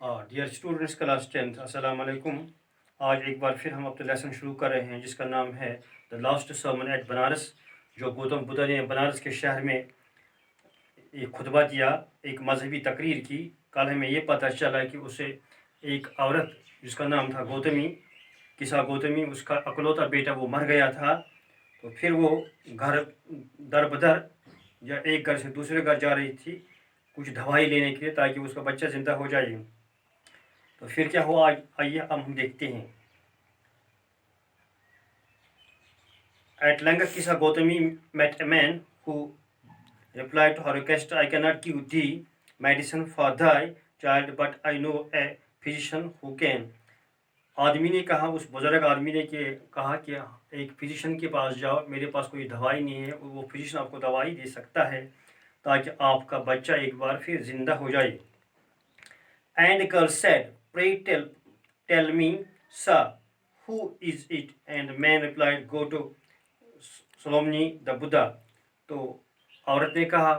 Dear students class 10 السلام علیکم. آج ایک بار پھر ہم اپنے لیسن شروع کر رہے ہیں جس کا نام ہے the last sermon at Banaras, جو گوتم بدھا نے بنارس کے شہر میں ایک خطبہ دیا، ایک مذہبی تقریر کی. کل ہمیں یہ پتہ چلا کہ اسے ایک عورت جس کا نام تھا گوتمی، کسا گوتمی، اس کا اکلوتا بیٹا وہ مر گیا تھا. تو پھر وہ گھر در بدر یا ایک گھر سے دوسرے گھر جا رہی تھی کچھ دوائی لینے کے لیے تاکہ اس کا بچہ زندہ ہو جائے. تو پھر کیا ہوا آئیے اب ہم دیکھتے ہیں. At length Kisa Gautami met a man who replied to her request, I cannot give thee medicine for thy child, but I know a physician who can. آدمی نے کہا، اس بزرگ آدمی نے کہا کہ ایک فزیشین کے پاس جاؤ، میرے پاس کوئی دوائی نہیں ہے، وہ فزیشین آپ کو دوائی دے سکتا ہے تاکہ آپ کا بچہ ایک بار پھر زندہ ہو جائے. And the girl said, pray tell me, sir, who is it? And the man replied, go to Solomoni the Buddha. تو عورت نے کہا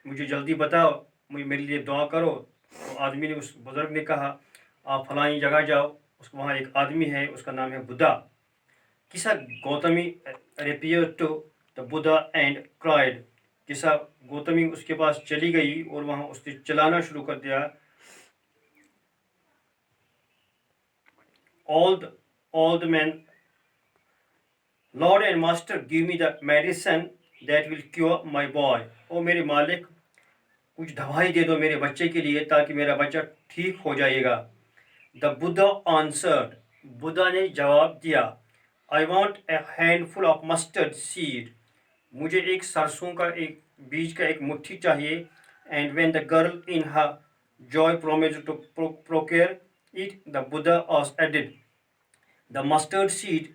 مجھے جلدی بتاؤ، میرے لیے دعا کرو. تو آدمی نے، اس بزرگ نے کہا آپ فلانی جگہ جاؤ، وہاں ایک آدمی ہے، اس کا نام ہے بدھا. کسا Gautami repaired to the Buddha and cried. کسا گوتمی اس کے پاس چلی گئی اور وہاں اس نے چلانا شروع کر دیا. All the men, Lord and Master, give me the medicine that will cure my boy. او میرے مالک، کچھ دوائی دے دو میرے بچے کے لیے تاکہ میرا بچہ ٹھیک ہو جائے گا. The Buddha answered. بدھا نے جواب دیا، I want a handful of mustard seed. مجھے ایک سرسوں کا ایک بیج کا ایک مٹھی چاہیے. And when the girl in her joy promised to procure it, the Buddha was added, the mustard seed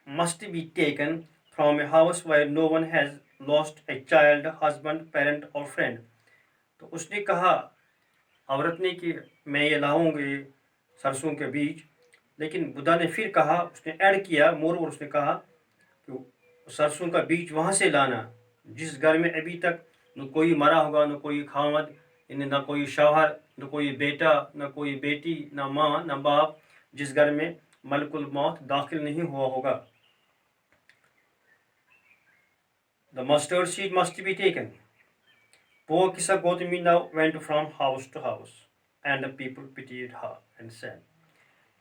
must be taken from a house where no one has lost a child, husband, parent or friend. تو اس نے کہا، عورت نے، کہ میں یہ لاؤں گی سرسوں کے بیج. لیکن بدھا نے پھر کہا، اس نے ایڈ کیا مور، اور اس نے کہا کہ سرسوں کا بیج وہاں سے لانا جس گھر میں ابھی تک نہ کوئی مرا ہوگا، نہ کوئی خامد، نہ کوئی شوہر، نہ کوئی بیٹا، نہ کوئی بیٹی، نہ ماں، نہ باپ، جس گھر میں ملک الموت داخل نہیں ہوا ہوگا. The mustard seed must be taken. Poor Kisa Gautami now went from house to house, and the people pitied her and said.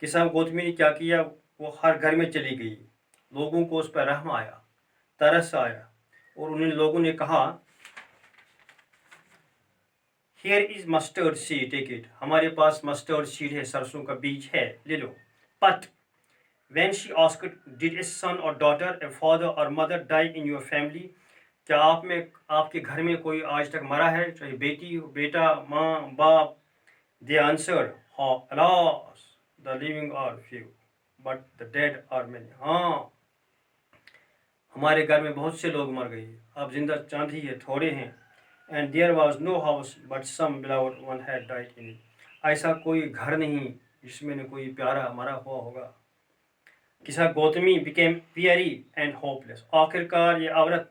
کسا گوتمی نے کیا کیا، وہ ہر گھر میں چلی گئی، لوگوں کو اس پر رحم آیا، ترس آیا، اور انہیں لوگوں نے کہا Here is mustard seed, take it. ہمارے پاس مسٹرڈ سیڈ ہے، سرسوں کا بیج ہے، لے لو. But when she asked, did a son or daughter, a father or mother die in your family? کیا آپ کے گھر میں کوئی آج تک مرا ہے، چاہے بیٹی، بیٹا، ماں، باپ؟ They answered, alas, the living are few, but the dead are many. ہاں، ہمارے گھر میں بہت سے لوگ مر گئے، اب زندہ چاند ہی ہے، تھوڑے ہیں. And there was no house, but some beloved one had died in it. ایسا کوئی گھر نہیں جس میں نے کوئی پیارا مرا ہوا ہوگا. کسا Gautami became weary and hopeless. آخر کار یہ عورت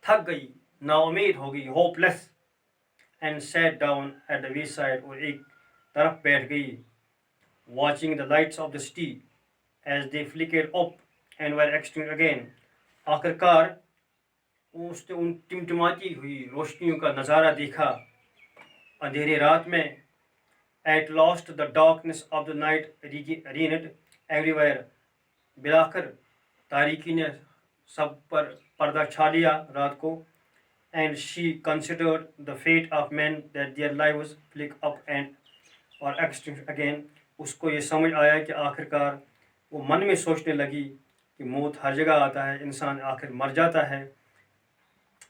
تھک گئی، نا امید ہو گئی، hopeless, and sat down at the wayside. اور ایک طرف بیٹھ گئی. Watching the lights of the city as they flickered up and were extinct again. آخر کار اس نے ان ٹمٹماتی ہوئی روشنیوں کا نظارہ دیکھا اندھیرے رات میں. At last the darkness of the night reigned everywhere. بلاخر تاریکی نے سب پر پردہ چھا لیا رات کو. And she considered the fate of men, that their lives flick up and or extinct again. اس کو یہ سمجھ آیا کہ آخر کار وہ من میں سوچنے لگی کہ موت ہر جگہ آتا ہے، انسان آخر مر جاتا ہے.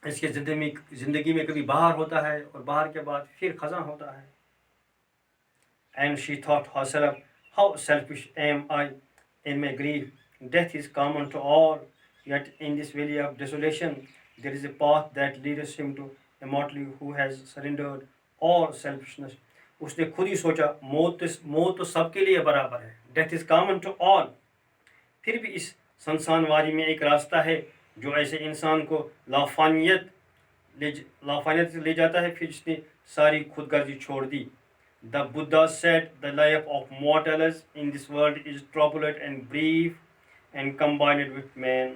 اس کے زندگی میں کبھی بہار ہوتا ہے اور بہار کے بعد پھر خزاں ہوتا ہے. And she thought herself, how selfish am I in my grief. Death is common to all, yet in this valley of desolation there is a path that leads him to immortality who has surrendered all selfishness. اس نے خود ہی سوچا، موت تو سب کے لیے برابر ہے. Death is common to all. پھر بھی اس سنسان واری میں ایک راستہ ہے جو ایسے انسان کو لافانیت لے جاتا ہے. پھر اس نے ساری خود غرضی چھوڑ دی. The Buddha said the life of mortals in this world is troubled and brief and combined with man.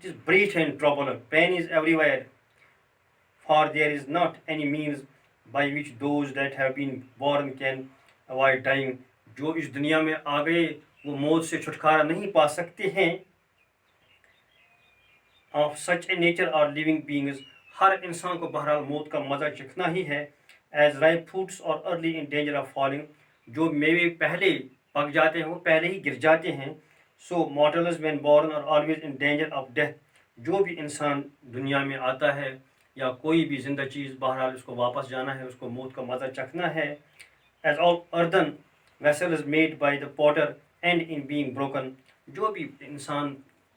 It is brief and troubled. Pain is everywhere, for there is not any means by which those that have been born can avoid dying. جو اس دنیا میں آ گئے وہ موت سے چھٹکارا نہیں پا سکتے ہیں. Of such a nature are living beings. ہر انسان کو بہرحال موت کا مزہ چکھنا ہی ہے. As ripe fruits are early in danger of falling. جو میوے پہلے پک جاتے ہیں وہ پہلے ہی گر جاتے ہیں. So mortals when born are always in danger of death. جو بھی انسان دنیا میں آتا ہے یا کوئی بھی زندہ چیز بہرحال اس کو واپس جانا ہے, اس کو موت کا مزہ چکھنا ہے. As all earthen vessels made by the potter end in being broken. جو بھی انسان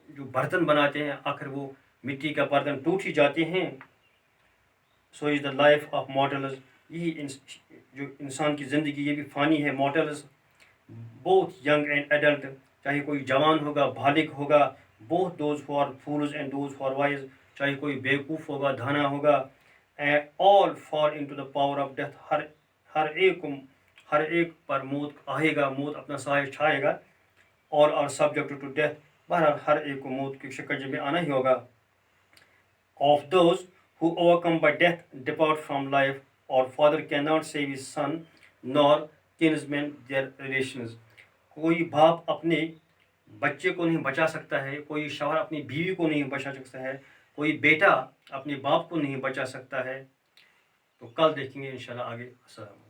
جو برتن بناتے ہیں آخر وہ مٹی کا برتن ٹوٹ ہی جاتے ہیں. So is the life of mortals. یہی جو انسان کی زندگی یہ بھی فانی ہے. mortals both young and adult, چاہے کوئی جوان ہوگا بالغ ہوگا, both those who are fools and those who are wise, چاہے کوئی بیوقوف ہوگا دھانا ہوگا, and all fall into the power of death. ہر ایک پر موت آئے گا, موت اپنا سایہ چھائے گا. all are subject to death. بہرحال ہر ایک کو موت کے شکنجے میں آنا ہی ہوگا. Of those who overcome by death depart from life, or father cannot save his son, nor kinsmen their relations. کوئی باپ اپنے بچے کو نہیں بچا سکتا ہے, کوئی شوہر اپنی بیوی کو نہیں بچا سکتا ہے, کوئی بیٹا اپنے باپ کو نہیں بچا سکتا ہے. تو کل دیکھیں گے انشاءاللہ آگے. السلام.